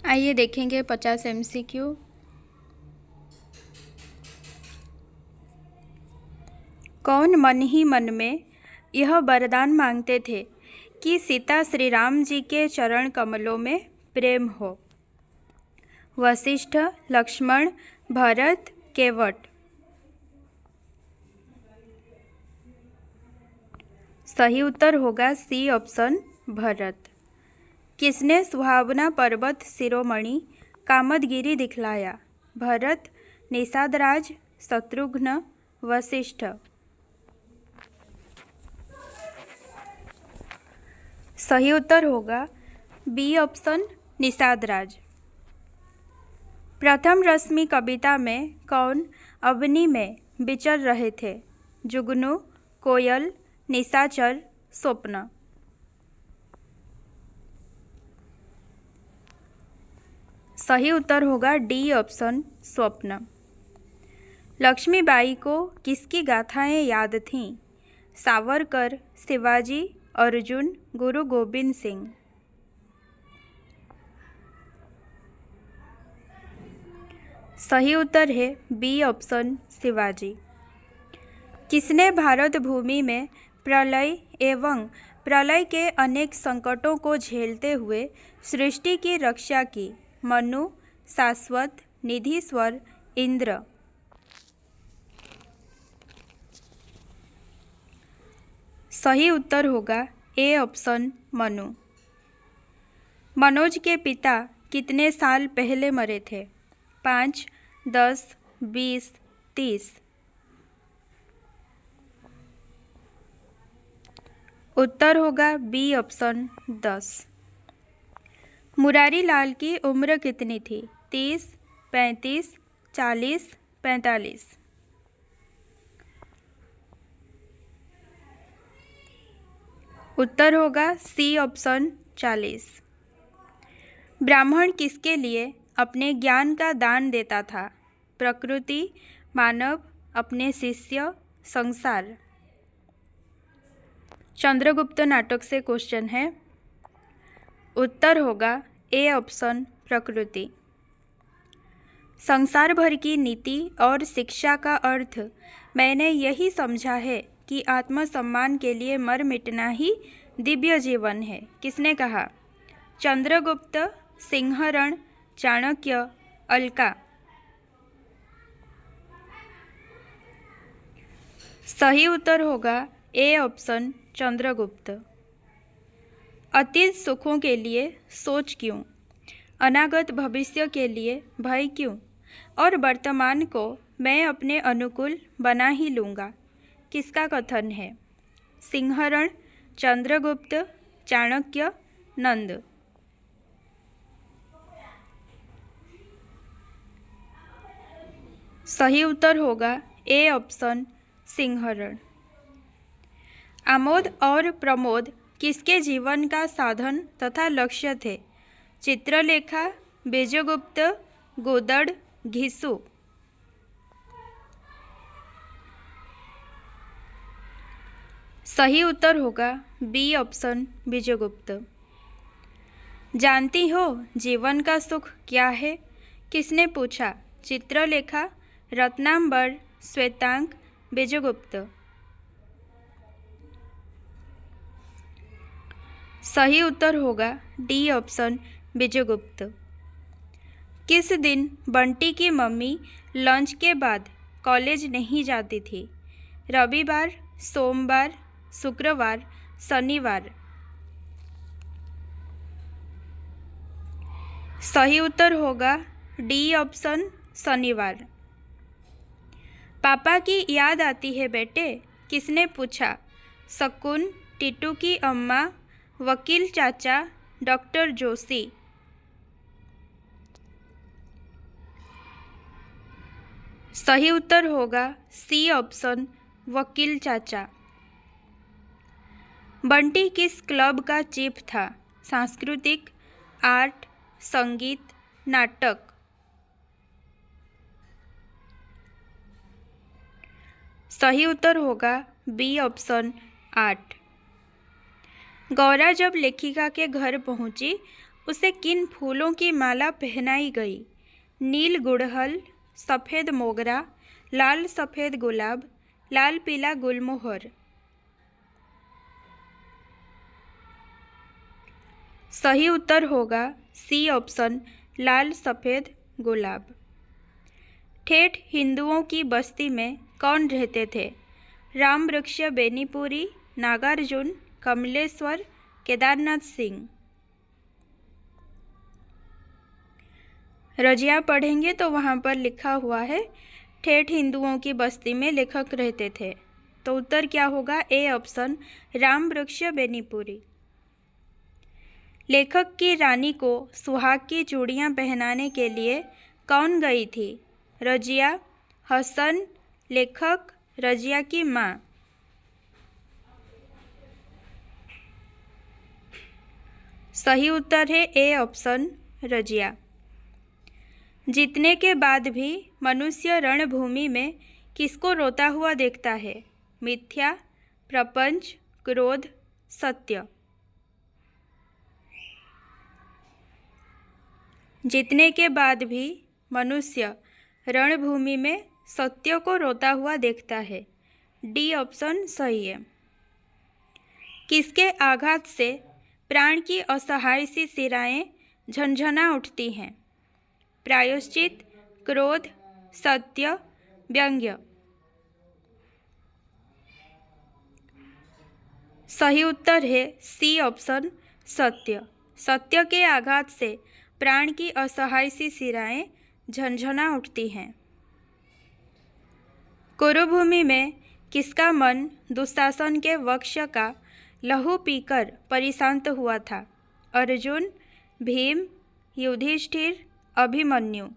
आइए देखेंगे 50 MCQ। कौन मन ही मन में यह वरदान मांगते थे कि सीता श्री राम जी के चरण कमलों में प्रेम हो? वशिष्ठ, लक्ष्मण, भरत, केवट। सही उत्तर होगा सी ऑप्शन भरत। किसने सुहावना पर्वत शिरोमणि कामदगिरि दिखलाया? भरत, निषादराज, शत्रुघ्न, वशिष्ठ। सही उत्तर होगा बी ऑप्शन निषादराज। प्रथम रश्मि कविता में कौन अवनी में विचर रहे थे? जुगनू, कोयल, निशाचर, स्वप्न। सही उत्तर होगा डी ऑप्शन स्वप्न। लक्ष्मीबाई को किसकी गाथाएं याद थीं? सावरकर, शिवाजी, अर्जुन, गुरु गोविंद सिंह। सही उत्तर है बी ऑप्शन शिवाजी। किसने भारत भूमि में प्रलय एवं प्रलय के अनेक संकटों को झेलते हुए सृष्टि की रक्षा की? मनु, शाश्वत, निधिश्वर, इंद्र। सही उत्तर होगा ए ऑप्शन मनु। मनोज के पिता कितने साल पहले मरे थे? 5, 10, 20, 30। उत्तर होगा बी ऑप्शन 10। मुरारी लाल की उम्र कितनी थी? 30, 35, 40, 45। उत्तर होगा सी ऑप्शन 40। ब्राह्मण किसके लिए अपने ज्ञान का दान देता था? प्रकृति, मानव, अपने शिष्य, संसार। चंद्रगुप्त नाटक से क्वेश्चन है। उत्तर होगा ए ऑप्शन प्रकृति। संसार भर की नीति और शिक्षा का अर्थ मैंने यही समझा है कि आत्मसम्मान के लिए मर मिटना ही दिव्य जीवन है। किसने कहा? चंद्रगुप्त, सिंहरण, चाणक्य, अलका। सही उत्तर होगा ए ऑप्शन चंद्रगुप्त। अतीत सुखों के लिए सोच क्यों? अनागत भविष्य के लिए भय क्यों? और वर्तमान को मैं अपने अनुकूल बना ही लूँगा, किसका कथन है? सिंहरण, चंद्रगुप्त, चाणक्य, नंद। सही उत्तर होगा ए ऑप्शन सिंहरण। आमोद और प्रमोद किसके जीवन का साधन तथा लक्ष्य थे? चित्रलेखा, बीजगुप्त, गोदड़, घिसु। सही उत्तर होगा बी ऑप्शन बीजगुप्त। जानती हो जीवन का सुख क्या है? किसने पूछा? चित्रलेखा, रत्नांबर, श्वेतांक, बीजगुप्त। सही उत्तर होगा डी ऑप्शन बीजगुप्त। किस दिन बंटी की मम्मी लंच के बाद कॉलेज नहीं जाती थी? रविवार, सोमवार, शुक्रवार, शनिवार। सही उत्तर होगा डी ऑप्शन शनिवार। पापा की याद आती है बेटे? किसने पूछा? शकुन, टीटू की अम्मा, वकील चाचा, डॉक्टर जोशी। सही उत्तर होगा सी ऑप्शन वकील चाचा। बंटी किस क्लब का चीफ था? सांस्कृतिक, आर्ट, संगीत, नाटक। सही उत्तर होगा बी ऑप्शन आर्ट। गौरा जब लेखिका के घर पहुंची उसे किन फूलों की माला पहनाई गई? नील गुड़हल, सफ़ेद मोगरा, लाल सफ़ेद गुलाब, लाल पीला गुलमोहर। सही उत्तर होगा सी ऑप्शन, लाल सफ़ेद गुलाब। ठेठ हिंदुओं की बस्ती में कौन रहते थे? रामवृक्ष बेनीपुरी, नागार्जुन, कमलेश्वर, केदारनाथ सिंह। रजिया पढ़ेंगे तो वहाँ पर लिखा हुआ है ठेठ हिंदुओं की बस्ती में लेखक रहते थे, तो उत्तर क्या होगा? A option, Ramvriksh Benipuri. लेखक की रानी को सुहाग की चूड़ियाँ पहनाने के लिए कौन गई थी? रजिया, हसन, लेखक, रजिया की माँ। सही उत्तर है ए ऑप्शन, रजिया। जीतने के बाद भी मनुष्य रणभूमि में किसको रोता हुआ देखता है? मिथ्या, प्रपंच, क्रोध, सत्य। जीतने के बाद भी मनुष्य रणभूमि में सत्य को रोता हुआ देखता है। डी ऑप्शन सही है। किसके आघात से प्राण की असहाय सी सिराएं झंझना उठती हैं? प्रायश्चित, क्रोध, सत्य, व्यंग्य। सही उत्तर है सी ऑप्शन, सत्य। सत्य के आघात से प्राण की असहाय सी सिराएं झंझना उठती हैं। कुरुभूमि में किसका मन दुशासन के वक्ष का लहू पीकर परिशांत हुआ था? अर्जुन, भीम, युधिष्ठिर, अभिमन्यु।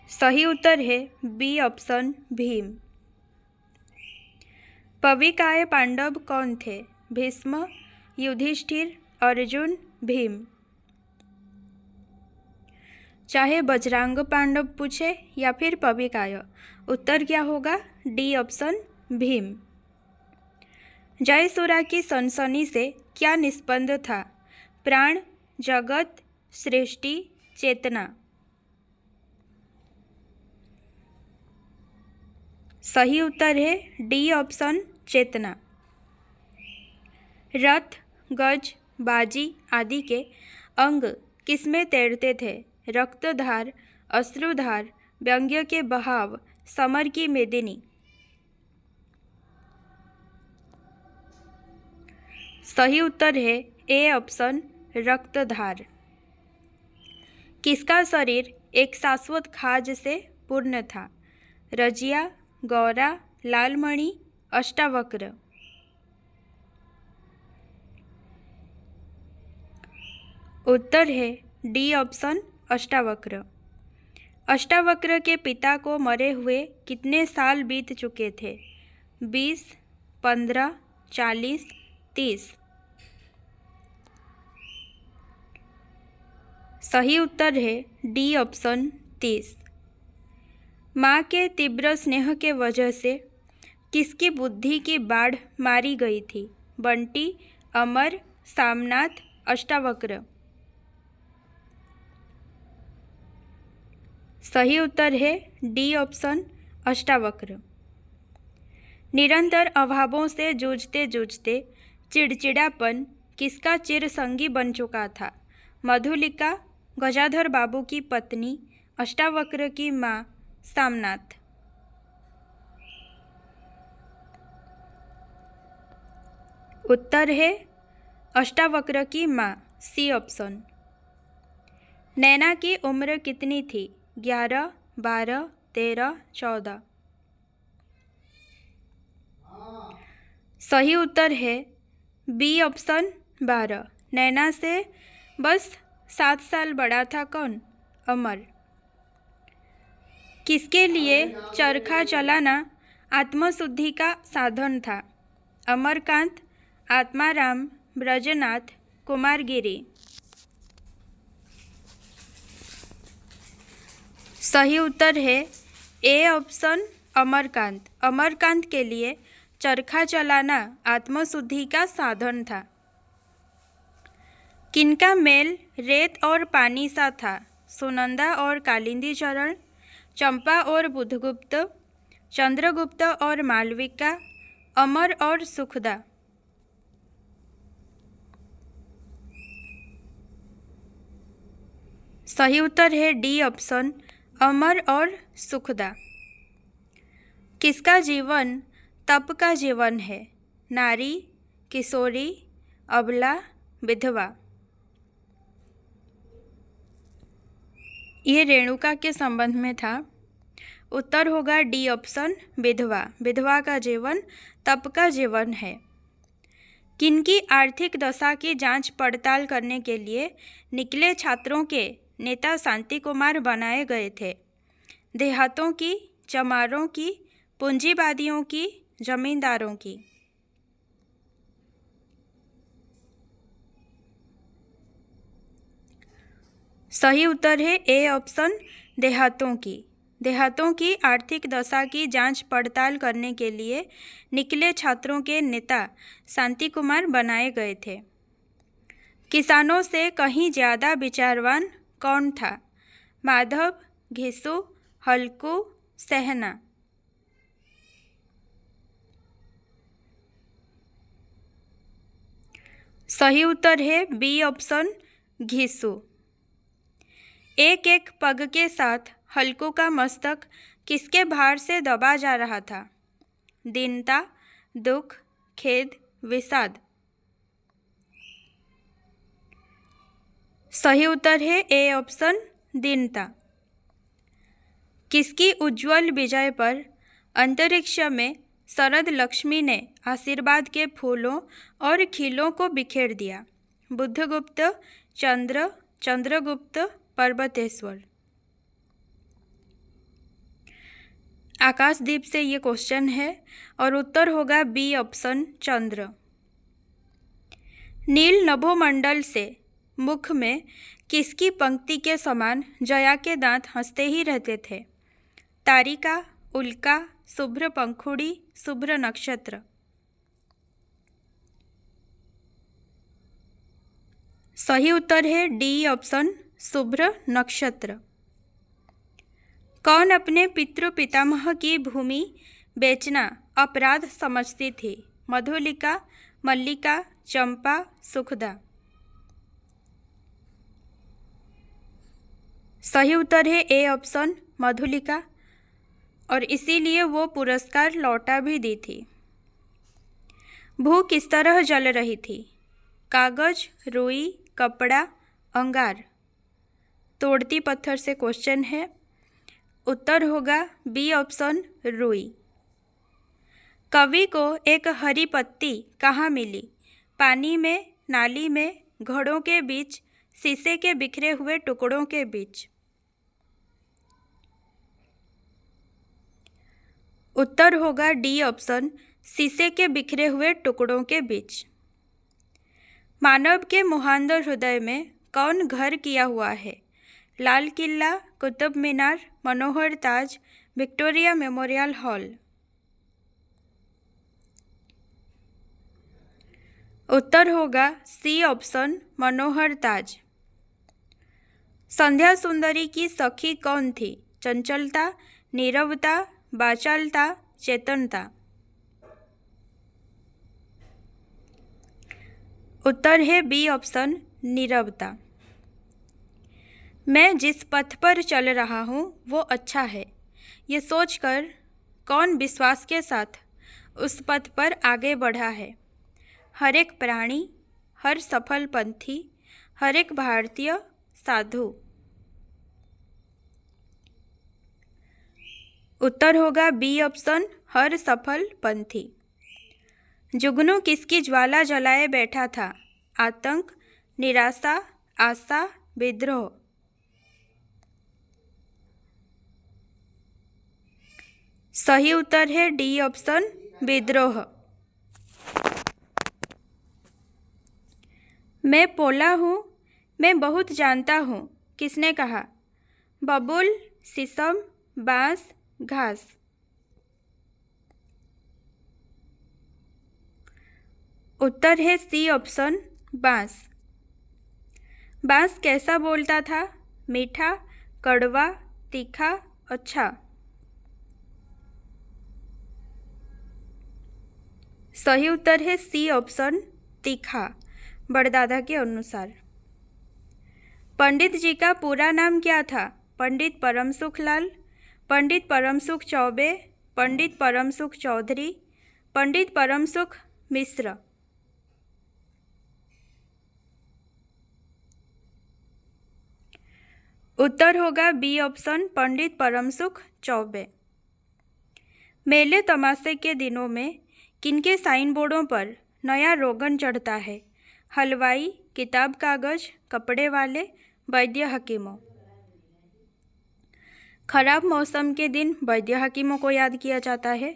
सही उत्तर है बी ऑप्शन, भीम। पविकाय पांडव कौन थे? भीष्म, युधिष्ठिर, अर्जुन, भीम। चाहे बजरंग पांडव पूछे या फिर पविकाय, उत्तर क्या होगा? D option, Bhim. जयसुरा की सनसनी से क्या निष्पन्द था? प्राण, जगत, सृष्टि, चेतना। सही उत्तर है डी ऑप्शन, चेतना। रथ, गज, बाजी आदि के अंग किसमें तैरते थे? रक्तधार, अश्रुधार, व्यंग्य के बहाव, समर की मेदिनी। सही उत्तर है ए ऑप्शन, रक्तधार। किसका शरीर एक शाश्वत खाज से पूर्ण था? रजिया, गौरा, लालमणि, अष्टावक्र। उत्तर है डी ऑप्शन, अष्टावक्र। अष्टावक्र के पिता को मरे हुए कितने साल बीत चुके थे? 20, 15, 40, 30। सही उत्तर है डी ऑप्शन, 30। माँ के तीव्र स्नेह के वजह से किसकी बुद्धि की बाढ़ मारी गई थी? बंटी, अमर, सामनाथ, अष्टावक्र। सही उत्तर है डी ऑप्शन, अष्टावक्र। निरंतर अभावों से जूझते जूझते चिड़चिड़ापन किसका चिरसंगी बन चुका था? मधुलिका, गजाधर बाबू की पत्नी, अष्टावक्र की माँ, सामनाथ। उत्तर है अष्टावक्र की माँ, सी ऑप्शन। नैना की उम्र कितनी थी? 11, 12, 13, 14। सही उत्तर है बी ऑप्शन, 12। नैना से बस 7 साल बड़ा था कौन? अमर। किसके लिए चरखा चलाना आत्मशुद्धि का साधन था? अमरकांत, आत्माराम, ब्रजनाथ, कुमारगिरी। सही उत्तर है ए ऑप्शन, अमरकांत। अमरकांत के लिए चरखा चलाना आत्मशुद्धि का साधन था। किनका मेल रेत और पानी सा था? सुनंदा और कालिंदी चरण, चंपा और बुधगुप्त, चंद्रगुप्त और मालविका, अमर और सुखदा। सही उत्तर है डी ऑप्शन, अमर और सुखदा। किसका जीवन तप का जीवन है? नारी, किशोरी, अबला, विधवा। ये रेणुका के संबंध में था। उत्तर होगा डी ऑप्शन, विधवा। विधवा का जीवन तप का जीवन है। किनकी आर्थिक दशा की जांच पड़ताल करने के लिए निकले छात्रों के नेता शांति कुमार बनाए गए थे? देहातों की, चमारों की, पूंजीवादियों की, जमींदारों की। सही उत्तर है ए ऑप्शन, देहातों की। देहातों की आर्थिक दशा की जांच पड़ताल करने के लिए निकले छात्रों के नेता शांति कुमार बनाए गए थे। किसानों से कहीं ज़्यादा विचारवान कौन था? माधव, घिसु, हल्कू, सहना। सही उत्तर है बी ऑप्शन, घिसु। एक एक पग के साथ हल्कू का मस्तक किसके भार से दबा जा रहा था? दीनता, दुख, खेद, विषाद। सही उत्तर है ए ऑप्शन, दीनता। किसकी उज्जवल विजय पर अंतरिक्ष में शरद लक्ष्मी ने आशीर्वाद के फूलों और खीलों को बिखेर दिया? बुद्धगुप्त, चंद्र, चंद्रगुप्त, पर्वतेश्वर। आकाशदीप से ये क्वेश्चन है और उत्तर होगा बी ऑप्शन, चंद्र। नील नभोमंडल से मुख में किसकी पंक्ति के समान जया के दांत हंसते ही रहते थे? तारिका, उल्का, शुभ्र पंखुड़ी, शुभ्र नक्षत्र। सही उत्तर है डी ऑप्शन, शुभ्र नक्षत्र। कौन अपने पितृ पितामह की भूमि बेचना अपराध समझती थी? मधुलिका, मल्लिका, चंपा, सुखदा। सही उत्तर है ए ऑप्शन, मधुलिका, और इसीलिए वो पुरस्कार लौटा भी दी थी। भूख किस तरह जल रही थी? कागज, रुई, कपड़ा, अंगार। तोड़ती पत्थर से क्वेश्चन है। उत्तर होगा बी ऑप्शन, रुई। कवि को एक हरी पत्ती कहाँ मिली? पानी में, नाली में, घड़ों के बीच, शीशे के बिखरे हुए टुकड़ों के बीच। उत्तर होगा डी ऑप्शन, शीशे के बिखरे हुए टुकड़ों के बीच। मानव के मुहांदर हृदय में कौन घर किया हुआ है? लाल किला, कुतुब मीनार, मनोहर ताज, विक्टोरिया मेमोरियल हॉल। उत्तर होगा सी ऑप्शन, मनोहर ताज। संध्या सुंदरी की सखी कौन थी? चंचलता, नीरवता, बाचालता, चेतनता। उत्तर है बी ऑप्शन, नीरवता। मैं जिस पथ पर चल रहा हूँ वो अच्छा है, ये सोचकर कौन विश्वास के साथ उस पथ पर आगे बढ़ा है? हर एक प्राणी, हर सफल पंथी, हर एक भारतीय, साधु। उत्तर होगा बी ऑप्शन, हर सफल पंथी। जुगनू किसकी ज्वाला जलाए बैठा था? आतंक, निराशा, आशा, विद्रोह। सही उत्तर है डी ऑप्शन, विद्रोह। मैं पोला हूँ, मैं बहुत जानता हूँ, किसने कहा? बबूल, शीशम, बांस, घास। उत्तर है सी ऑप्शन बांस। बांस कैसा बोलता था? मीठा, कड़वा, तीखा, अच्छा। सही उत्तर है सी ऑप्शन तीखा, बड़दादा के अनुसार। पंडित जी का पूरा नाम क्या था? पंडित परमसुख लाल, पंडित परमसुख चौबे, पंडित परमसुख चौधरी, पंडित परमसुख मिश्र। उत्तर होगा बी ऑप्शन पंडित परमसुख चौबे। मेले तमाशे के दिनों में किनके साइन बोर्डों पर नया रोगन चढ़ता है? हलवाई, किताब कागज, कपड़े वाले, वैद्य हकीमों। खराब मौसम के दिन वैद्य हकीमों को याद किया जाता है,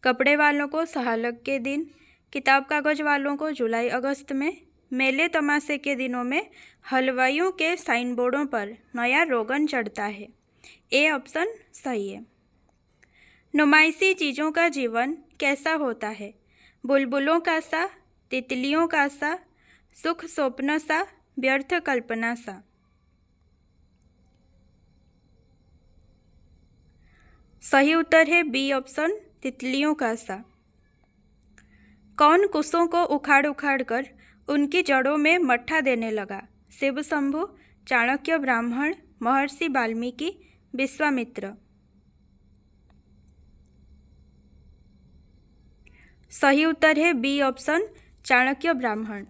कपड़े वालों को सहालग के दिन, किताब कागज वालों को जुलाई अगस्त में, मेले तमाशे के दिनों में हलवाइयों के साइन बोर्डों पर नया रोगन चढ़ता है। ए ऑप्शन सही है। नुमाइशी चीज़ों का जीवन कैसा होता है? बुलबुलों का सा, तितलियों का सा, सुख स्वप्न सा, व्यर्थ कल्पना सा। सही उत्तर है बी ऑप्शन तितलियों का सा। कौन कुशों को उखाड़ उखाड़ कर उनकी जड़ों में मट्ठा देने लगा? शिव शंभु, चाणक्य ब्राह्मण, महर्षि वाल्मीकि, विश्वामित्र। सही उत्तर है बी ऑप्शन चाणक्य ब्राह्मण।